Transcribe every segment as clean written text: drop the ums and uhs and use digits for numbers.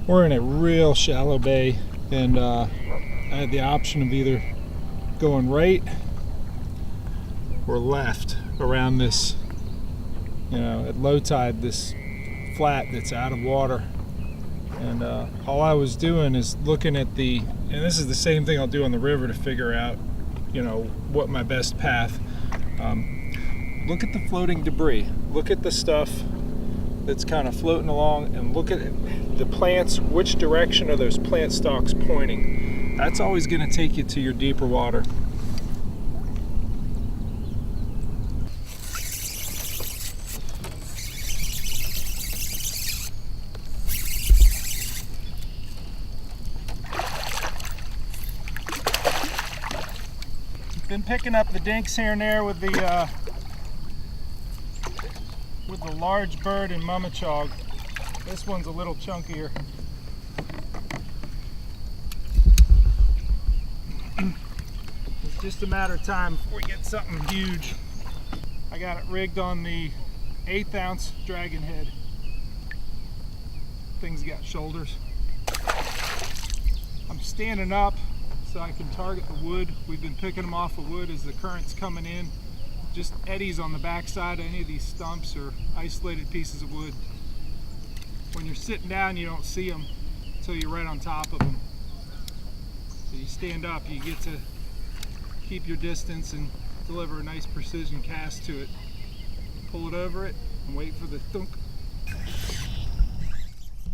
We're in a real shallow bay, and I had the option of either going right or left around this, at low tide, this flat that's out of water. And all I was doing is looking at and this is the same thing I'll do on the river to figure out, what my best path. Look at the floating debris. Look at the stuff that's kind of floating along, and look at the plants. Which direction are those plant stalks pointing? That's always going to take you to your deeper water. Been picking up the dinks here and there with the large bird and mummichog. This one's a little chunkier. It's just a matter of time before we get something huge. I got it rigged on the 1/8 ounce dragon head. Thing's got shoulders. I'm standing up so I can target the wood. We've been picking them off of wood as the current's coming in. Just eddies on the backside of any of these stumps or isolated pieces of wood. When you're sitting down, you don't see them until you're right on top of them. So you stand up, you get to keep your distance and deliver a nice precision cast to it. Pull it over it and wait for the thunk.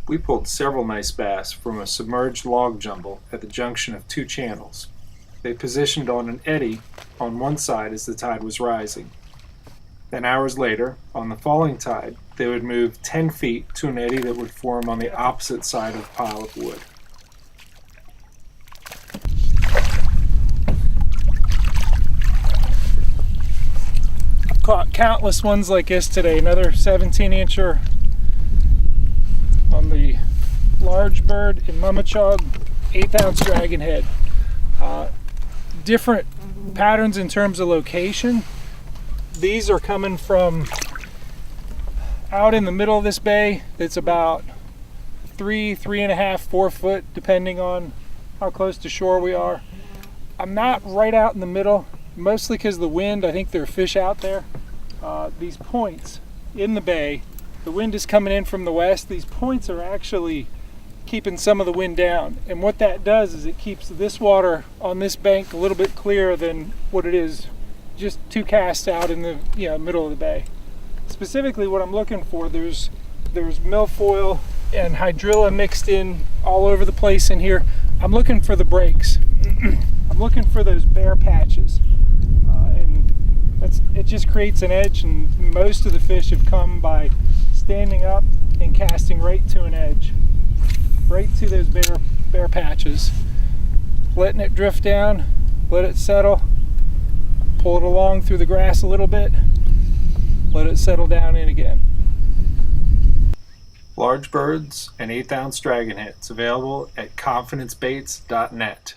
We pulled several nice bass from a submerged log jumble at the junction of two channels. They positioned on an eddy on one side as the tide was rising. Then hours later, on the falling tide, they would move 10 feet to an eddy that would form on the opposite side of the pile of wood. I've caught countless ones like this today. Another 17-incher on the large bird and mummichog, 1/8 ounce dragon head. Different patterns in terms of location. These are coming from out in the middle of this bay. It's about 3.5, 4 foot, depending on how close to shore we are. I'm not right out in the middle, mostly because of the wind. I think there are fish out there. These points in the bay, the wind is coming in from the west. These points are actually keeping some of the wind down, and what that does is it keeps this water on this bank a little bit clearer than what it is just two casts out in the middle of the bay. Specifically what I'm looking for, there's milfoil and hydrilla mixed in all over the place in here. I'm looking for the breaks. I'm looking for those bare patches, and it just creates an edge, and most of the fish have come by standing up and casting right to an edge, right to those bare patches, letting it drift down, let it settle, pull it along through the grass a little bit, let it settle down in again. Large birds and 1/8 ounce dragon heads available at confidencebaits.net.